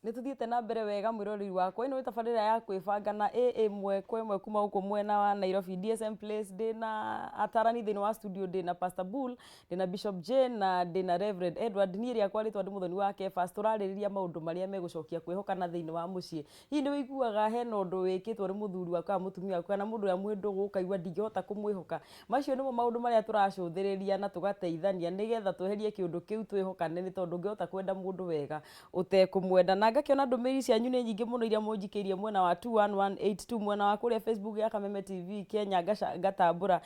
Nituthiete na mbere wega mwirori wakwa ino itabarira ya kwibanga na ĩmwe kwa ĩmwe kuma uko mwena wa Nairobi DSM Place dina atarani thini wa studio dina Pastor Bull dina Bishop Jane na dina Reverend Edward Nieri akwaritwa ndi muthoni wake first turaririria maundu maria megucokia kwihokana thini wa mucii hi ni wiguaga hena undu wikitwo ri muthuri wakwa mutumia wakwa na mundu ya mwindu gukaigwa ndingihota kumwihoka macio nimo maundu maria turacuthiriria na tugateithania nigetha tweherie kiundu kiu twihokane ni tondu ngihota kwenda mundu wega utekumwenda na ngakiona ndumiri cianyu ni nyingi muno iria munjikirie mwena wa 21182 mwena wa kuria Facebook ya Kameme TV Kenya gatambura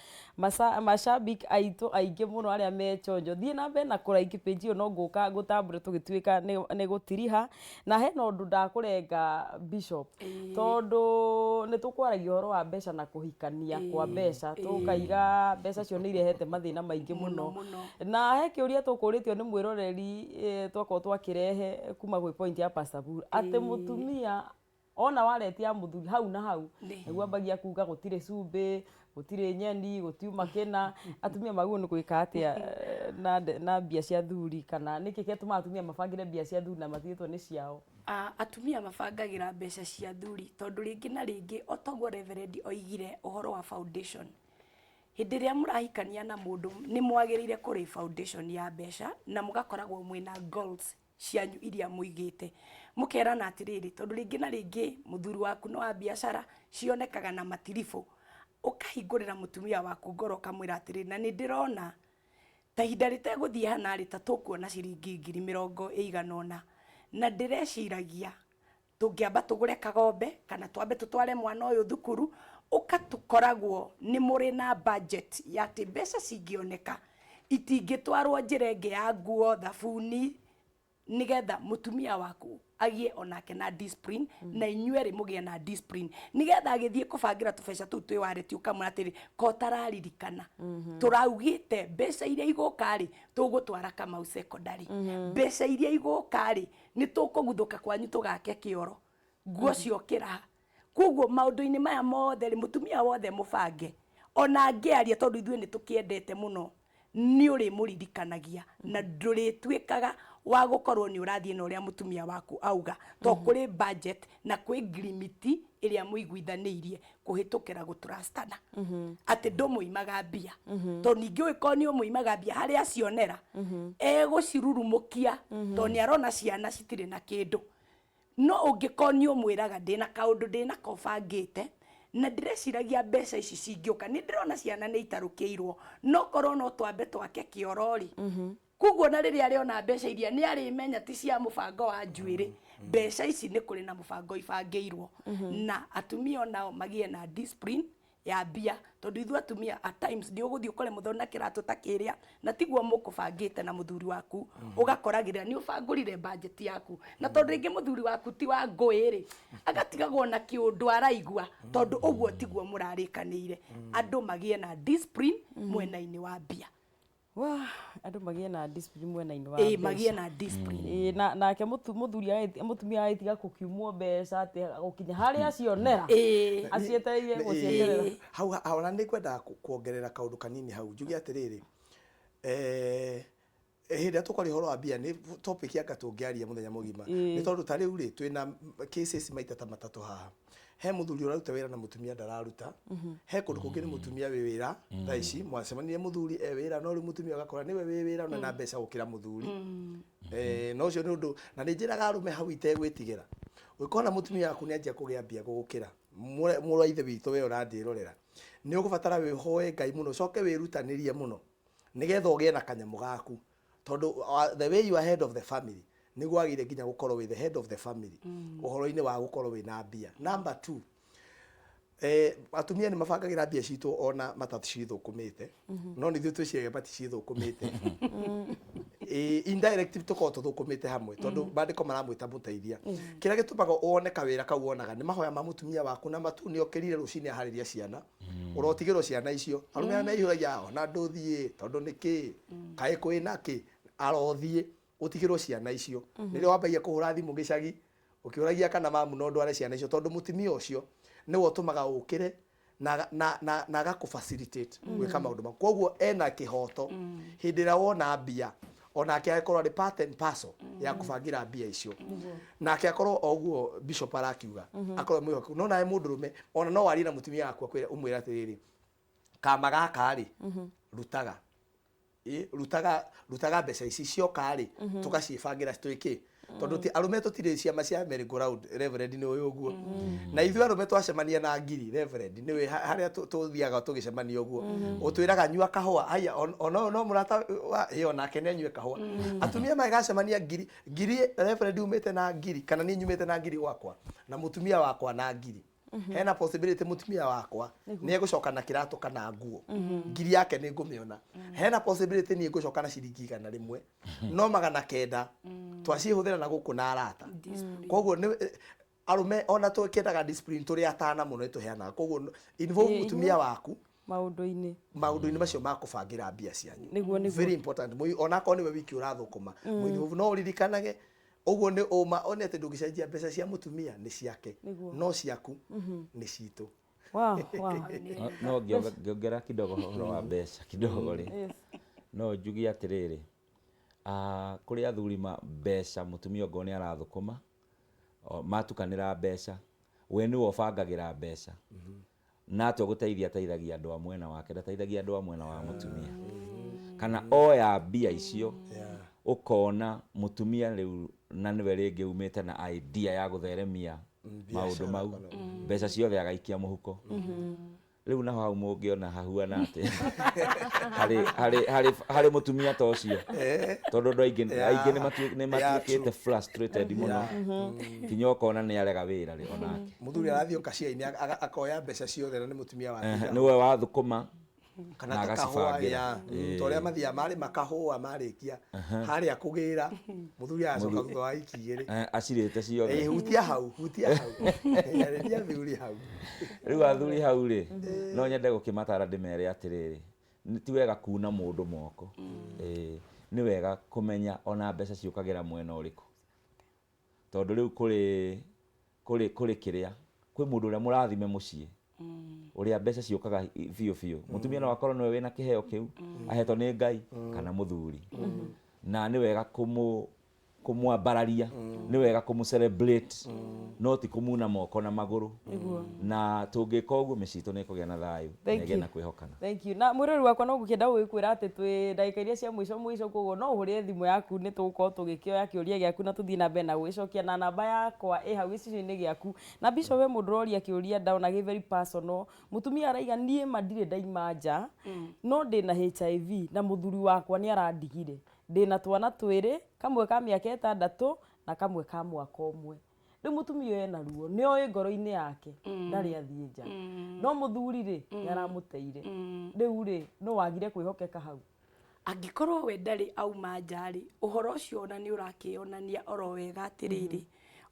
mashabik aitu aingi muno aria mechonjo thie na mbere na kuraiki page no nguka gutambura tugituika ni gutiriha na hena undu ndakurenga Bishop tondu ni tukwaragia horo wa mbeca na kuhikania kwa mbeca tukaiga mbeca cio ni irehete mathina maingi muno na he kiuria tukuritio ni mwiroreri twako twakirehe kuma gwi point ya Pastor Bull ate mutumia ona waretia muthuri hau na hau niguo ambagia kuga gutire cumbi gutire nyeni gutiuma kena atumia maguo ni gwika atia na mbia cia thuri kana niki ketuma atumia mabangire mbia cia thuri na mathietwo ni ciao atumia mabangagira mbeca cia thuri tondu ringi na ringi otogwo Reverend oigire uhoro wa foundation hindi ria murahikania na mundu ni mwagirire kuri foundation ya mbeca na mugakoragwo mwina goals cianyu iria muigite mukerana atiriri tondu ringi na ringi muthuri waku no wa biashara cionekaga na matirifo ukahingurira mutumia waku ngoro kamwira atiriri na ni ndirona ta hinda riteguthie hana ri ta tukuona ciringi 20,000 na ndireciragia tungiamba tugure kagombe kana twambe tutware mwana uyu thukuru ukatukoragwo ni muri na budget ya ti mbeca cingioneka itingitwarwo njirenge ya nguo thabuni nigetha mutumia waku agie onake na discipline na inyuere mugie na discipline nigetha agithie kubangira tubeca tu twi wareti ukamura atiri ko tararirikana turaugite mbeca iria igukari tugutwara Kamau secondary mbeca iria igukari ni tukuguthuka kwanyu tugake kioro nguo ciokira kuguo maundu-ini maya mothe ri mutumia wothe mubange ona ngiaria tondu ithuĩ ni tukiendete muno ni uri muririkanagia na nduritwikaga wa gukorwo ni urathie na uria mutumia waku auga to kuri budget na kwi limit iria muiguithaniirie kuhitukira gutrustana ati ndumuimaga mbia to ningi wiko ni umuimaga mbia hari acionera egucirurumukia to ni arona ciana citire na kindu no ungikoni umwiraga ndina kaundu ndina kobangite na ndireciragia mbeca ici cingioka ni ndirona ciana ni itarukiirwo no korwo no twambe twake kiorori kuguo na riria ariona mbeca iria ni arimenya ti cia mubango wa njuiri mbeca ici ni kuri na mubango ibangeirwo na atumia nao magie na discipline ya mbia tondu ithu atumia at times ni uguthii ukore muthona kiratu takiria na tiguo mukubangite na muthuri waku ugakoragira ni ubangurire budget yaku na tondu ringi muthuri waku ti wa ngoiri agatigagwo na kiundu araigua tondu uguo tiguo murarikanire andu magie na discipline mwena-ini wa mbia andu magie na discipline mwena-ini wa mbia magie na discipline nake mutumia aitiga kukiumwo mbeca ati gukinya haria acionera acietereire gucieterera hau na ni kwenda kuongerera kaundu kanini hau njugi atiriri hinda tukori horo wa mbia ni topic yanga tungiaria muthenya mugima ni tondu ta riu ri twina cases maita ta matatu haha he muthuri uraruta wira na mutumia ndararuta he kundu kungi ni mutumia wi wira tha ici mwacemanirie muthuri wira no ri mutumia agakora niwe wi wira na mbeca gukira muthuri no cio ni undu na ni njiraga arume hau itegwitigira wikona mutumia waku ni anjia kugia mbia gukira mura ithe witu we urandirorera ni ugubatara wihoe Ngai muno coke wirutanirie muno nigetha ugie na kanyamu gaku tondu the way you are head of the family niguo agire nginya gukorwo with the head of the family uhoro-ini wa gukorwo wina mbia. Number 2 atumia ni mabangagira mbia citu ona matatu cithukumite no ni thithu ciege mati cithukumite indirective tuko tuthukumite hamwe tondu bandiko maramwita muteithia kira gitumaga uone kawira kau wonaga ni mahoya ma mutumia waku na matu ni okirire rucini ahariria ciana urotigirwo ciana icio arumia na ihuragia ona nduthie tondu niki kai kwina ki arothie utigirwo ciana icio nirio wambagia kuhura thimu gicagi ukiuragia kana mamu no ndware ciana icio tondu mutumia ucio ni wotumaga ukire na ga ku facilitate gwika maundu maku koguo ena kihoto hindira wona mbia onake akorwo ari part and parcel ya kubangira mbia icio nake akorwo oguo bishop arakiuga akorwo mwihokeku no nae mundurume ona no wari na mutumia wakwa kwira umwira atiriri kama gaka ri rutaga rutaga mbeca ici cioka ri tugacibangira twiki tondu ti arume tutire ciama cia merry go round reverend ni uyu uguo na ithu arume twacemania na ngiri reverend ni we haria tuthiaga tugicemania uguo utwiraga nyua kahua haya ono no murata iyo nake ne nyue kahua atumia magacemania ngiri reverend umete na ngiri kana ni nyumete na ngiri wakwa na mutumia wakwa na ngiri hena possibility mutumia wakwa ni egucoka na kiratu kana nguo ngiri yake ni ngumiona hena possibility ni egucoka na ciringi kana rimwe no magana kenda twacihuthira na guku na arata koguo ni arume ona tukiendaga discipline turi atana muno ituheana koguo involve mutumia waku maundu-ini macio makubangira mbia cianyu very important ona ko ni we wiki urathukuma no uririkanage uguo ni uma onete ndugicenjia mbeca cia mutumia ni ciake no ciaku ni citu no ngiongera kidogo horo wa mbeca kidogo ri no njugi atiriri kuri athuri mbeca mutumia ngo ni arathukuma matukanira mbeca we ni wobangagira mbeca na to guteithagia andu a mwena wake ndateithagia andu a mwena wa mutumia kana oya mbia icio ukona mutumia riu na niwe ringi umite na idea ya gutheremia maundu mau mbeca ciothe agaikia muhuko riu na hau mungiona hahuana ati hari mutumia ta ucio tondu ndu aingi ni matuikite frustrated muno kinya ukona ni arega wira ri onake muthuri arathio kacia-ini akoya mbeca ciothe na ni mutumia wake niwe wathukuma kana agacibangira toria mathia mari makahua marikia haria kugira muthuri acoka thutha wa wiki igiri acirite ciothe hutia hau yaredia thuri hau riu athuri hau ri no nyende gukimatara ndimere atiriri ti wega kuna mundu moko ni wega kumenya ona mbeca ciukagira mwena uriku tondu riu kuri kiria kwi mundu uria murathime mucii uria mbeca ciukaga biu mutumia no akorwo niwe wina kiheo kiu ahetwo ni Ngai kana muthuri na ni wega kumwambararia ni wega celebrate no ti kumuna moko na maguru na tungika uguo micitu ni kugia na thayu nege na kwihokana. Thank you. Na mwirori wakwa no gukienda gugikwira ati twi ndagika iria cia mwico koguo no uhurie thimu yaku ni tugukorwo tugikioya kiuria giaku na tuthii na mbere na gwicokia na namba yakwa ha gicicio-ini giaku na Bishop we mundu roria kiuria ndaona gi very personal mutumia araiga nie mandire ndaima nja no ndina HIV na muthuri wakwa ni arandigire ndina twana twiri kamwe ka miaka 6 na kamwe ka mwaka umwe riu mutumia ena ruo ni oy ngoro-ini yake ndari athie nja no muthuri ri yaramuteire riu ri no wagire kwihokeka hau angikorwo we ndari auma njari uhoro ucio ona ni urakionania oro wega atiriri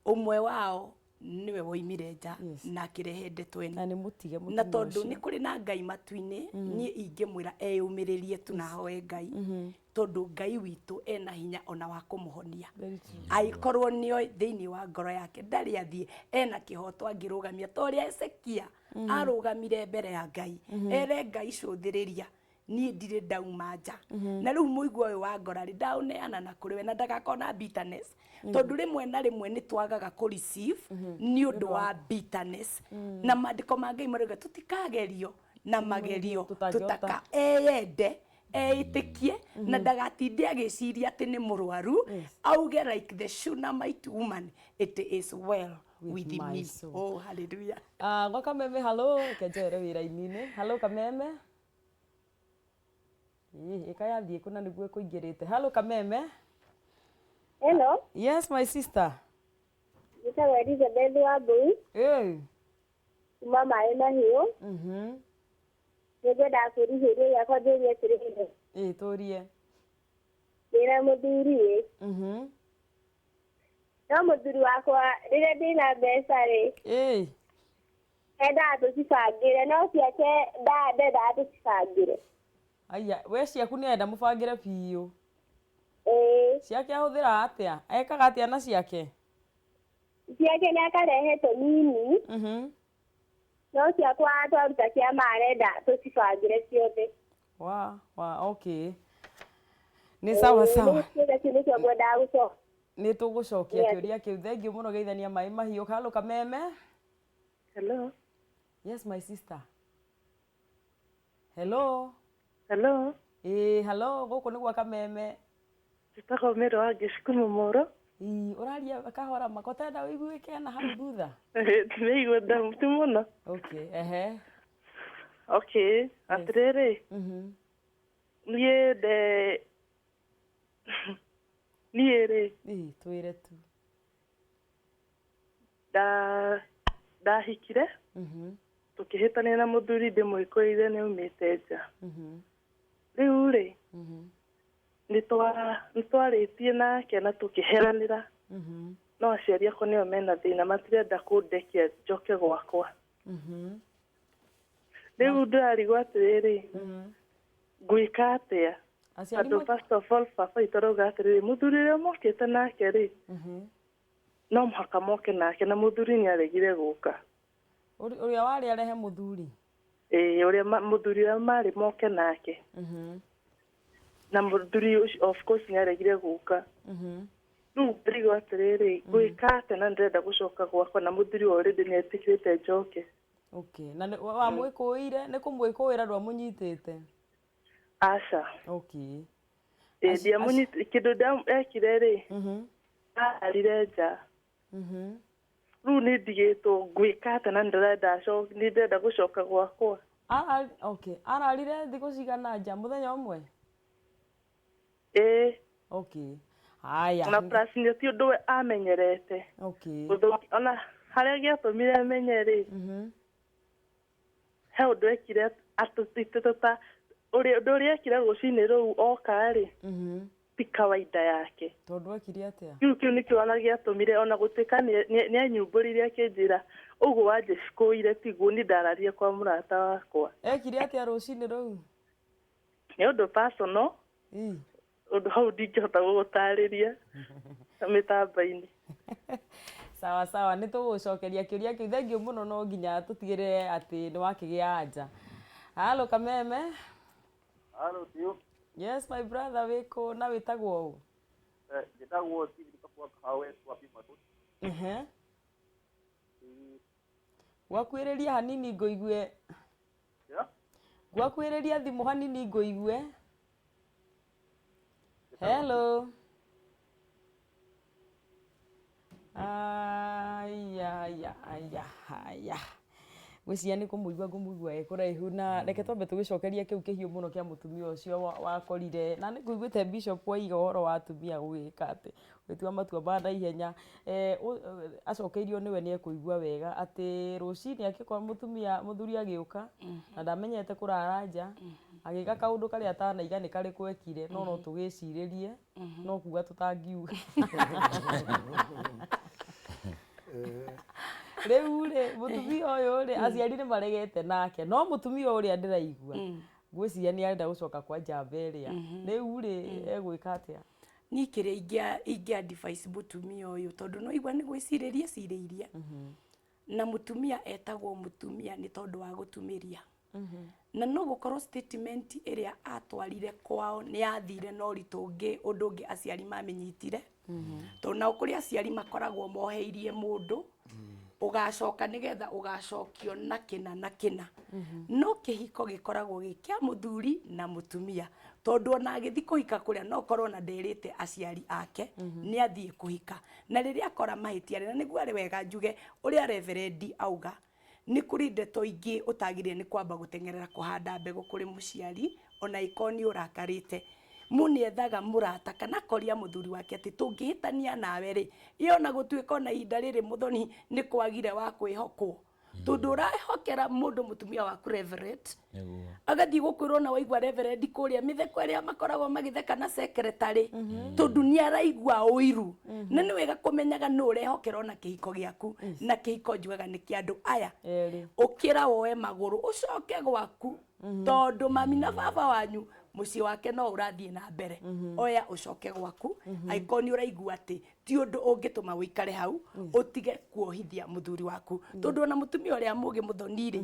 umwe wao niwe woimire nja na kirehe ndeto eno na ni mutige na tondu ni kuri na Ngai matu-ini nie ingimwira eyumiririe tu na hoe Ngai tondu Ngai witu ena hinya ona wa kumuhonia aikorwo nioi thiini wa ngoro yake ndari athie ena kihoto angirugamia toria Ezekia arugamire mbere ya Ngai ere Ngai cuthiriria nie ndire ndauma nja na riu muigua uyu wa ngora ri ndauneana na kuri we na ndagakona bitterness tondu rimwe na rimwe ni twagaga ku receive ni undu wa bitterness na mandiko ma Ngai marauga tutikagerio na magerio tutaka eyende eitikie na ndagatinde agiciria ati ni murwaru auge like the Shunammite woman it is well with me oh hallelujah ngwa Kameme hello kenjere wira-ini hello Kameme ikayathie kuna niguo kuingirite hello Kameme hello yes my sister nitagwo Elizabeth wa Mbui kuma Maĩ Mahiũ nĩngwenda kwĩrihĩria gĩakwa ndĩrie atĩrĩrĩ tũrie ndĩna mũthuri no mũthuri wakwa rĩrĩa ndĩna mbeca rĩ endaga tũcibangĩre no ciake ndendaga tũcibangĩre aya we ciaku nĩ enda mũbangĩre biũ ciake ahũthĩra atia ekaga atia na ciake nĩ akarehe tũnini no ciakwa twaruta ciama arenda tũcibangĩre ciothe okay Nĩ sawa sawa. Nĩ tũgũcokia kĩũria kĩu. Thengiũ mũno geithania maĩ mahiũ. Halo Kameme. Hello. Yes my sister. Hello. Hello. Hello, gũkũ nĩ gwa Kameme. Njĩtagwo Mĩro wa Gĩcukuru Mũmũro. Ũraria kahora makotenda wĩiguĩke na hau thutha. Ndĩraigua ndamutu mũno. Okay, ehe. Okay, atĩrĩrĩ. Niĩ twĩre tu. Ndahikire. Tũkĩhĩtania na mũthuri ndĩmwĩkũĩire nĩ aumĩte nja. Rĩu rĩ, nĩtwarĩtie nake na tũkĩheranĩra. No aciari akwa nĩo mena thĩna matirenda kũndekia njoke gwakwa. Rĩu ndĩrarigwo atĩrĩrĩ, ngwĩka atĩa? Tondũ first of all baba witũ arauga atĩrĩrĩ, mũthuri ũrĩa mokĩte nake rĩ, no mũhaka moke nake na mũthuri nĩaregire gũka. Ũrĩa warĩ arehe mũthuri? Ũrĩa mũthuri ũrĩa marĩ moke nake. Na mũthuri of course nĩaregire gũka. Rĩu ndĩrigwo atĩrĩrĩ, ngwĩka atĩa na ndĩrenda gũcoka gwakwa na mũthuri already nĩetĩkĩrĩte njoke. Okay, na wamwĩkũĩire nĩ kũmwĩkũĩra ndwamũnyitĩte? Aca. Okay. Kĩndũ ekire rĩ, arire nja. Rĩu nĩndigĩtwo ngwĩka atĩa na nĩndĩrenda gũcoka gwakwa. Okay, ararire thikũ cigana nja, mũthenya ũmwe? Okay. Haya. Na plus nĩ ti ũndũ we amenyerete. Okay. Ona harĩa gĩatũmire amenye rĩ, he ũndũ ekire atũtita ũndũ ũrĩa ekire rũcinĩ rũu oka rĩ, ti kawaida yake. Tondũ ekire atĩa? Kĩu nĩkĩo ona gĩatũmire ona gũtuĩka nĩanyumbũrire akĩnjĩra ũguo wanjĩcikũire tiguo nĩ ndararia kwa mũrata wakwa. Ekire atĩa rũcinĩ rũu? Nĩ ũndũ personal. Ũndũ hau ndingĩhota gũgũtarĩria mĩtambo-inĩ. Sawa sawa, nĩ tũgũcokeria kĩũria kĩu. Thengiũ mũno, no nginya tũtigĩrĩre atĩ nĩ wakĩgĩa anja. Halo Kameme. Halo Tio. Yes my brother, wĩkũ na wĩtagwo ũũ? Njĩtagwo Steve Kapua Kawe kwa Pimatu. Gwakuĩrĩria hanini ngũigue. Gwakuĩrĩria thimũ hanini ngũigue. Hello. Aya. Gwĩciria nĩ kũmũigua ekũraihu, na reke twambe tũgĩcokerie kĩu kĩhiũ mũno kĩa mũtumia ũcio wakorire, na nĩngũiguĩte Bishop waiga ũhoro wa atumia gũgĩka atĩ gwĩtua matua ma naihenya. Acokeirio nĩwe nĩekũigua wega atĩ rũcinĩ angĩkorwo mũthuri agĩũka na ndamenyete kũrara nja, agĩka kaũndũ karĩa atanaiga nĩ karĩkũ ekire, no tũgĩcirĩrie, no kuga tũtangiuga. Rĩu rĩ, mũtumia ũyũ rĩ, aciari nĩ maregete nake, no mũtumia ũrĩa ndĩraigua ngwĩciria nĩ arenda gũcoka kwa njamba ĩrĩa. Rĩu rĩ, egwĩka atĩa? Niĩ kĩrĩa ingĩ-advise mũtumia ũyũ, tondũ no igua nĩ gwĩcirĩria cirĩirie, na mũtumia etagwo mũtumia nĩ tondũ wa gũtumĩria. Na no gũkorwo statement ĩrĩa atwarire kwao nĩ yathire na ũritũ ũngĩ, ũndũ ũngĩ aciari mamenyitire. Tondũ nao kũrĩ aciari makoragwo moheirie mũndũ, ũgacoka nĩgetha ũgacokio na kĩna. No kĩhiko gĩkoragwo gĩ kĩa mũthuri na mũtumia. Tondũ ona agĩthiĩ kũhika kũrĩa no korwo na nderĩte aciari ake nĩ athiĩ kũhika. Na rĩrĩa akora mahĩtia, na nĩguo arĩ wega njuge ũrĩa Reverend auga, nĩ kũrĩ ndeto ingĩ ũtagĩrĩire nĩ kwamba gũteng'erera kũhanda mbegũ kũrĩ mũciari, ona ĩkorwo nĩ ũrakarĩte. Mũnĩ ethaga mũrata kana koria mũthuri wake atĩ tũngĩhĩtania nawe rĩ, ĩyo na gũtuĩka ona ihinda rĩrĩ mũthoni nĩ kwagire wa kwĩhokwo. Tondũ ũrehokera mũndũ mũtumia waku Reverend, agathiĩ gũkwĩrwo na waigua Reverend kũrĩa mĩtheko ĩrĩa makoragwo magĩtheka na secretary, tondũ nĩ araigua ũiru. Na nĩ wega kũmenyaga nũ ũrehokera ona kĩhiko gĩaku, na kĩhiko njugaga nĩ kĩa andũ aya. Ũkĩra woe magũrũ ũcoke gwaku, tondũ mami na baba wanyu mũciĩ wake no ũrathiĩ na mbere. Oya ũcoke gwaku, angĩkorwo nĩ ũraigua atĩ ti ũndũ ũngĩtũma wĩikare hau, ũtige kuohithia mũthuri waku. Tondũ ona mũtumia ũrĩa mũgĩ mũthoni rĩ,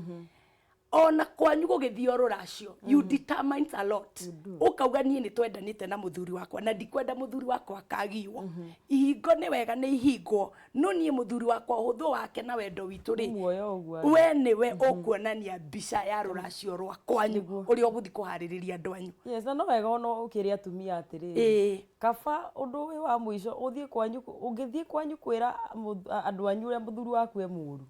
ona kwanyu gugithio ruracio you determines a lot ukauga nie ni twendanite na muthuri wakwa na ndikwenda muthuri wakwa akagiwa ihingo ni wega ni ihingwo no nie muthuri wakwa uhuthu wake na wendo witu ri we niwe ukuonania mbica ya ruracio rwa kwanyu uri uguthi kuhaririria andu anyu yes no wega ono ukiri atumia atiri kaba undu wi wa mwisho uthie kwanyu ungithie kwanyu kwira andu anyu ria muthuri waku e muru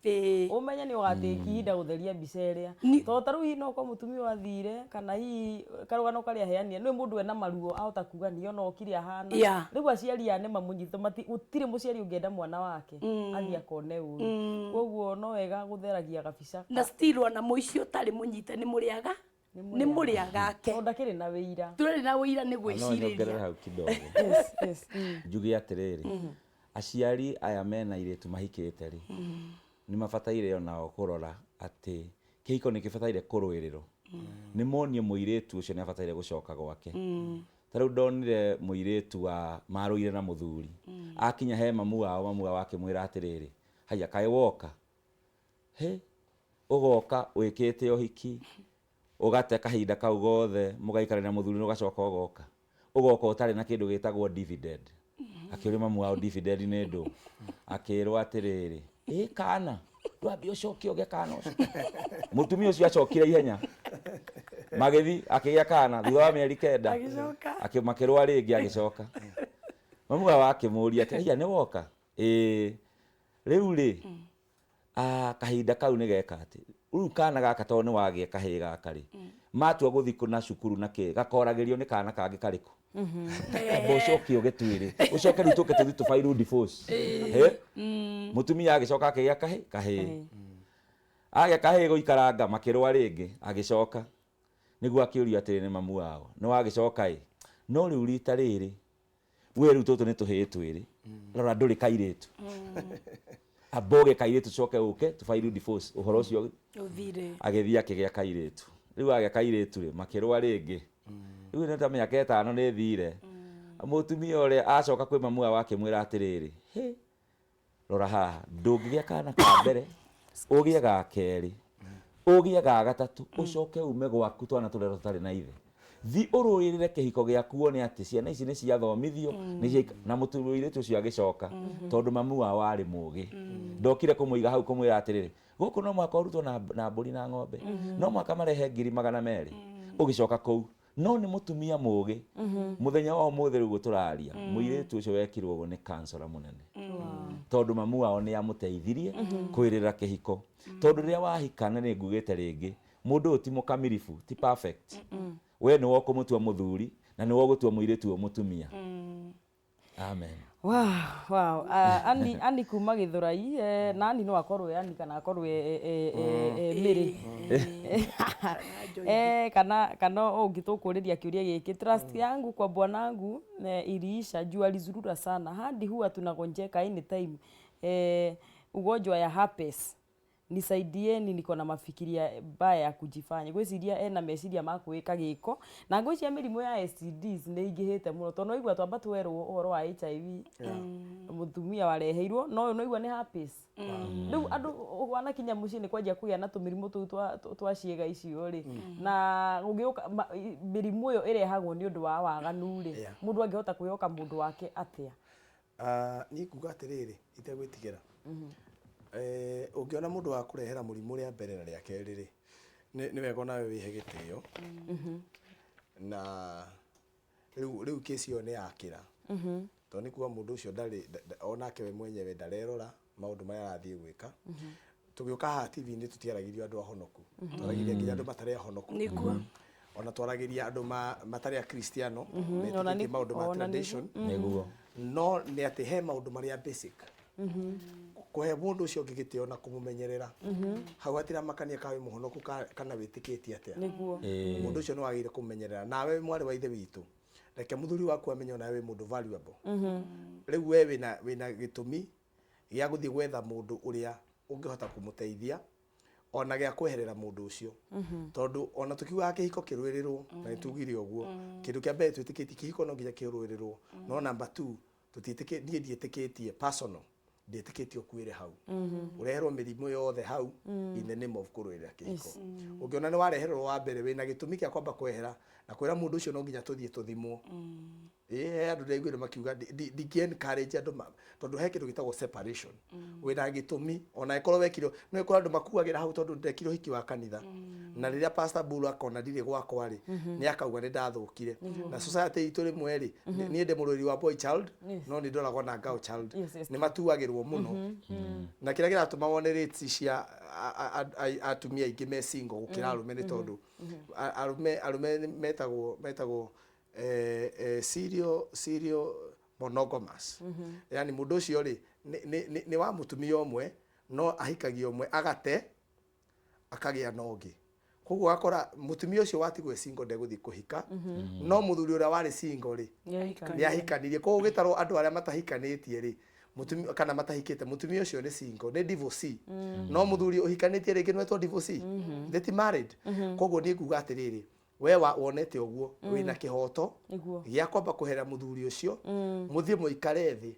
umenya ni ugatiki ihinda gutheria mbica iria to taru hi no kwa mutumia wathire kana hi karugano karia heania ni mundu ena maruo ahota kuga ni ona okiri ahana riu aciari ane mamunyito mati utire muciari ungienda mwana wake athia akone uru koguo no wega gutheragia kabica na still ona muici utari munyite ni muriaga ni muriagake ndakiri na wira turi na wira ni gwiciriria hau kidogo njuge atiriri aciari aya mena iretu mahikite ri ni mabataire onao kurora ati kihiko ni kibataire kurwirirwo ni monio muiretu ucio ni abataire gucoka gwake tariu ndonire muiretu wa maruire na muthuri akinya he mamu wake mwira atiriri haya kai woka he ugoka wikite ohiki ugate kahinda kau gothe mugaikara na muthuri ugacoka ugoka utari na kindu gitagwo dividend akiuria mamu wao dividend ni ndu akirwa atiriri kana ndwambi ucoke oge kana mutumia ucio acokire ihenya magithi akigia kana thutha wa mieri 9 akimakirwa ringi agicoka mamu wao akimuria ati iya ni woka riu ri kahinda kau ni geka ati riu kana gaka to ni wagie kahi gaka ri matua guthi kuna cukuru na ki gakoragirio ni kana kangi kariku ucoke ugitwire ucoke riu tuke tuthi tufairu divorce mutumia agicoka akigia kahi age kahi guikaranga makirwa ringi agicoka niguo akiuria atiri ni mamu wao no agicoka no riu rita riri we riu tutu ni tuhi twiri rora nduri kairetu aboge kairetu coke uke tufairu divorce uhoro ucio uthire agithia akigia kairetu riu age kairetu ri makirwa ringi riu ni ta miaka 5 ni thire mutumia uri acoka kwi mamu wake mwira atiriri rora haha ndungigia kana ka mbere ugie ga keri ugie ga gatatu ucoke ume gwaku twana turero tari na ithe thi uruirire kihiko giaku wone ati ciana ici ni ciathomithio na muturuire tucio agicoka tondu mamu wao ari mugi ndokire kumuiga hau kumwira atiriri guku no mwaka urutwo na mburi na ng'ombe no mwaka marehe 200,000 ugicoka kou no ni mutumia mugi muthenya wa umuthi riu turaria muiretu ucio wekirwo uguo ni kansora munene tondu mamu wao ni amuteithirie kwirira kihiko tondu riria wahikana ni ngugite ringi mundu uti mukamirifu ti perfect we ni woko mutua muthuri na ni wogutua muiretu mutumia amen wow ani kuma Githurai na ani no akorwe ani kana akorwe miri kana ungitukuuriria kiuria giki trust yangu kwa bwanangu iliisha juu alizurura sana hadi huwa tunagonjeka anytime ugonjwa ya herpes nisaidieni niko na mafikiria baya ya kujifanya gwiciria ena meciria makwika giko na ngwicia mirimu ya STDs ni ingihite muno to no igwa twamba twerwo uhoro wa HIV mutumia wareheirwo no igwa ni herpes riu andu wana kinya muci ni kwanjia kuya na tumirimu tu twa ciega icio ri na ungiuka mirimu yo irehagwo ni undu wa waganu ri mundu angihota kuyoka mundu wake atia ni kuga atiriri itegwitigira ungiona mundu wa kurehera murimu ria mbere na ria keri ri ni wega nawe wihe gitio na riu kesi yo ni yakira to ni kuwa mundu ucio ndari onake we mwenyewe ndarerora maundu maya arathie gwika tugiuka ha TV ni tutiaragirio andu ahonoku twaragiria nginya andu matari ahonoku nikuo ona twaragiria andu matari a Kristiano ni maundu ma tradition niguo no ni ati he maundu maria basic kuhe mundu ucio ngigitio na kumumenyerera hau atira makania kawe muhonoku kana witikitie atia mundu ucio no agire kumumenyerera nawe mwari wa ithe witu reke muthuri waku amenye nawe mundu valuable riu we wina gitumi gia guthie gwetha mundu uria ungihota kumuteithia ona gia kweherera mundu ucio tondu ona tukiuga kihiko kirwirirwo na nitugire uguo kindu kia mbere twitikitie kihiko no nginya kirwirirwo no number 2 nie ndietikitie personal ndĩtĩkĩtio kwĩre hau ũreherwo mĩrimũ yothe hau in the name of kũrũĩrĩra kĩhiko ũngĩona nĩ wareherwo wa mbere wĩna gĩtũmi kĩa kwamba kwehera na kwĩra mũndũ ũcio no nginya tũthiĩ tũthimwo andũ ndaiguire makiuga ndingĩ-encourage andũ tondũ he kĩndũ gĩtagwo separation wĩna gĩtũmi ona ĩkorwo wekirwo no ĩkorwo andũ makuagĩra hau tondũ ndekirwo hiki wa kanitha na rĩrĩa pastor Bull akona ndirĩ gwakwa rĩ nĩ akauga nĩ ndathũkire na society itũ rĩmwe rĩ niĩ ndĩ mũrũĩri wa boy child no nĩ ndoragwo na girl child nĩ matuagĩrwo mũno na kĩrĩa kĩratũma wone rates cia atumia aingĩ me single gũkĩra arũme nĩ tondũ arũme metagwo serial monogamous yani mũndũ ũcio rĩ nĩ wa mũtumia ũmwe no ahikagia ũmwe agate akagĩa na ũngĩ koguo akora mũtumia ũcio watigwo single ndegũthiĩ kũhika no mũthuri ũrĩa warĩ single rĩ nĩ ahikanirie koguo gĩtarwo andũ arĩa matahikanĩtie rĩ mutumia kana matahikite mutumia ucio ni single ni divorcee no muthuri uhikanĩtie rĩngĩ nĩwetwo divorcee they ti married koguo ni nguga atiriri we wonete uguo wina kihoto gĩa kwamba kuhera muthuri ucio muthie muikare thi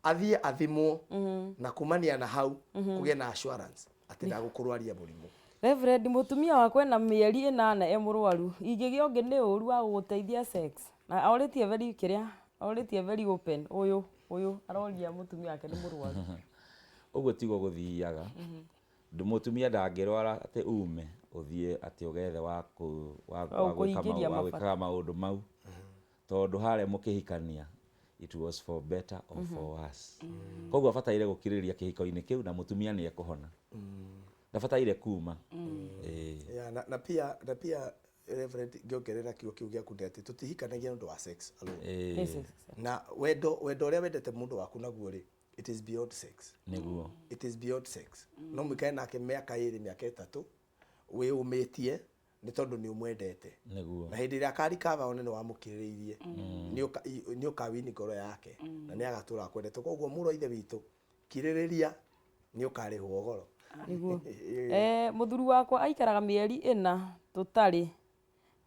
athie athimwo na kumania na hau kugie na assurance ati ndagũkũrwaria mũrimũ. Reverend mutumia wakwe na mĩeri 8 e mũrwaru ingĩgĩa ũngĩ nĩ ũru wa gũteithia sex na orĩtie very open ũyũ aroria mutumia wake nĩ mũrwaru ũguo tiguo gũthiaga mutumia ndangĩrwara atĩ ume ũthiĩ atĩ ũgethe wa gwĩkaga maũndũ mau tondũ harĩa mũkĩhikania it was for better or for worse koguo abataire gũkirĩrĩria kĩhiko-inĩ kĩu na mutumia nĩ ekũhona ndabataire kuma na pia Reverend ngiongerera kiugo kiu gĩaku nĩ atĩ tũtihikanagia nĩ ũndũ wa sex alone na wendo ũrĩa wendete mũndũ waku naguo rĩ it is beyond sex niguo it is beyond sex no mũikae nake mĩaka 2 mĩaka 3 wĩũmĩtie nĩ tondũ nĩ ũmwendete niguo na hĩndĩ ĩrĩa akarikava one nĩ wamũkirĩrĩirie nĩ ũkawini ngoro yake na nĩ agatũra kwendete koguo mũrũ ithe witũ kirĩrĩria nĩ ũkarĩhwo goro niguo mũthuri wakwa aikaraga mĩeri 4 tũtarĩ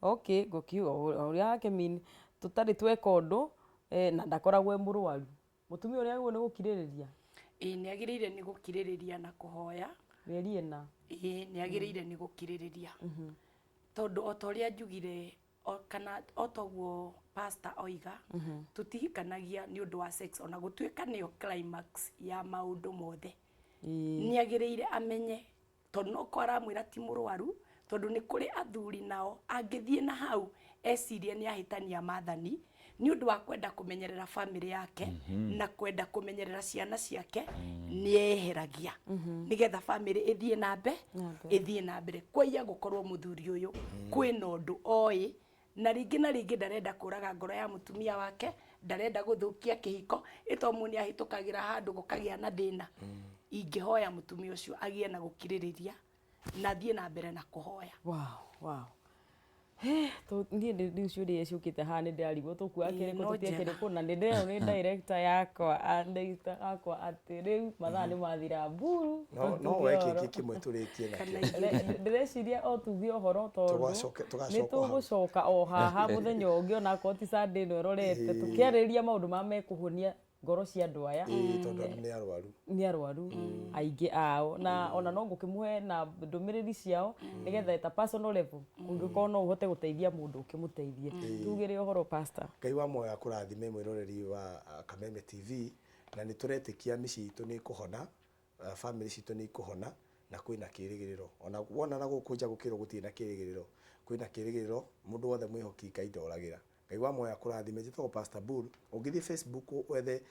okay gokiuga ũrĩa wake mean tũtarĩ tweka ũndũ na ndakoragwo mũrwaru mutumia ũrĩa agwo nĩ gũkirĩrĩria nĩ agĩrĩire nĩ gũkirĩrĩria na kũhoya mĩeri 4 nĩ agĩrĩire nĩ gũkirĩrĩria tondũ o ta ũrĩa njugire kana o toguo pastor oiga tutihikanagia nĩ ũndũ wa sex ona gũtuĩka nĩyo climax ya maũndũ mothe nĩ agĩrĩire amenye tondũ no kwaramwĩra ti mũrwaru tondũ nĩ kũrĩ athuri nao angĩthiĩ na hau ecirie nĩ ahĩtania maathani nĩ ũndũ wa kwenda kũmenyerera family yake na kwenda kũmenyerera ciana ciake nĩ eheragia nĩgetha family ĩthiĩ na mbere kwaiya gũkorwo mũthuri ũyũ kwĩna ũndũ oĩ na rĩngĩ ndarenda kũraga ngoro ya mutumia wake ndarenda gũthũkia kĩhiko ĩtomũ nĩ ahĩtũkagĩra handũ gũkagĩa na thĩna ingĩhoya mutumia ũcio agie na gũkirĩrĩria na thiĩ na mbere na kũhoya. Wow niĩ rĩu ciũria ciũkĩte haha nĩ ndĩrarigwo tũkuaga kĩrĩkũ tũtiĩ kĩrĩkũ na nĩ ndĩrerwo nĩ director yakwa atĩ rĩu mathaa nĩ mathira Bull no weke kĩmwe tũrĩkie nakĩo ndĩreciria o tuge ũhoro tondũ nĩ tũgũcoka o haha mũthenya ũngĩ ona akorwo ti Sunday ĩno ĩrorete tũkĩarĩrĩria maũndũ marĩa mekũhonia ngoro cia andũ aya tondũ nĩ arwaru aingĩ ao na ona no ngũkĩmũhe na ndũmĩrĩri ciao nĩgetha ta personal level ũngĩkorwo no ũhote gũteithia mũndũ ũkĩmũteithie tugĩre ũhoro pastor Ngai wa moyo akũrathime mwĩroreri wa Kameme TV na nĩ tũretĩkia mĩciĩ itũ nĩ ikũhona family citũ nĩ ikũhona na kwĩna kĩrĩgĩrĩro ona wona na gũkũ nja gũkĩrwo gũtirĩ na kĩrĩgĩrĩro kwĩna kĩrĩgĩrĩro mũndũ wothe mwĩhoki Ngai ndoragĩra Ngai wa moyo akũrathime njĩtagwo pastor Bull ũngĩthiĩ Facebook wethe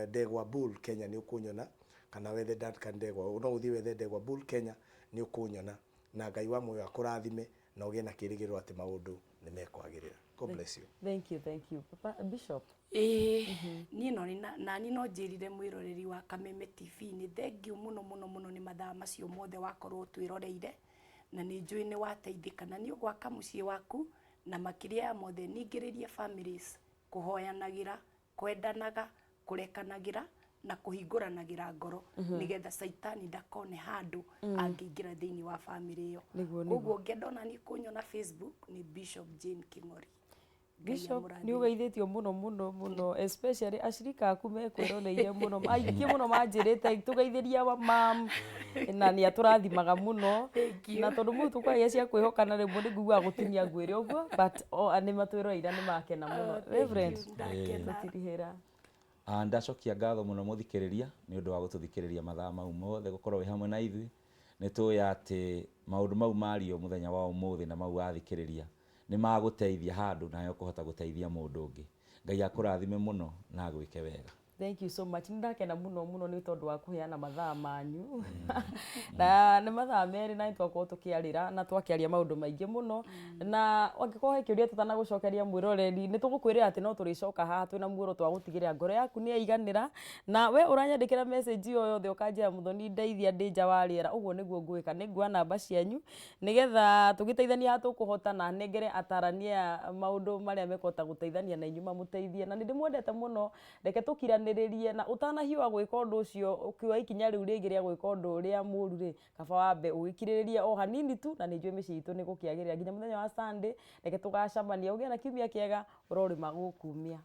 Ndegwa Bull Kenya nĩ ũkũnyona kana wethe Duncan Ndegwa no ũthiĩ wethe Ndegwa Bull Kenya nĩ ũkũnyona na Ngai wa moyo akũrathime na ũgĩe na kĩrĩgĩrĩro atĩ maũndũ nĩ mekwagĩrĩra. God bless you. Thank you Papa Bishop. Niĩ no njĩrire mwĩroreri wa Kameme TV nĩ thengiũ mũno nĩ mathaa macio mothe wakorwo twĩroreire na nĩ njũĩ nĩ wateithĩka na nĩ ũgwaka mũciĩ waku na makĩria ya mothe ningĩrĩrie families kũhoyanagĩra kwendanaga kũrekanagĩra na kũhingũranagĩra ngoro nĩgetha Saitani ndakone handũ angĩingĩra thĩinĩ wa family ĩyo. Koguo ngĩenda ona niĩ kũnyona Facebook nĩ Bishop Jane King'ori. Bishop ni ugeithitio muno muno muno especially ashirika aku mekwironeire muno aingi muno manjirite tugeithiria wa mam na ni aturathimaga muno na tondu mu tukwagia cia kwihokana rimwe ni ngugua gutinia ngwire uguo but ni matwiroira ni makena muno reverend tutirihira ndacokia ngatho muno muthikiriria ni undu wa gututhikiriria mathaa mau mothe gukorwo wi hamwe na ithui ni tuya ati maundu mau mario muthenya wa umuthi na mau wathikiriria ni maguteithia handu nayo kuhota guteithia mundu ungi ngai akurathime muno na agwike wega. Thank you so much. Ndakena muno muno ni tondu wa kuheana mathaa manyu. Na ni mathaa meri na twakorwo tukiarira na twakiaria maundu maingi muno na wangikorwo he kiuria tutana gucokeria mwiroreri ni tugukwirira ati no turicoka haha twina muoro twa gutigirira ngoro yaku ni aiganira na we uranyandikira message yo yothe ukanjira muthoni ndeithia ndi nja wa riera uguo niguo ngwika ni ngua namba cianyu nigetha tugiteithania hatu kuhota na nengere atarania maundu maria mekota guteithania na inyuma muteithie na ndimwendete muno reke tukira na utanahiwa gwika undu ucio ukiwa ikinya riu ringi ria gwika undu uria muru ri kaba wambe ugikiririria o hanini tu na ni njui mici itu ni gukiagirira nginya muthenya wa Sunday reke tugacamania ugie na kiumia kiega urorima gukumia.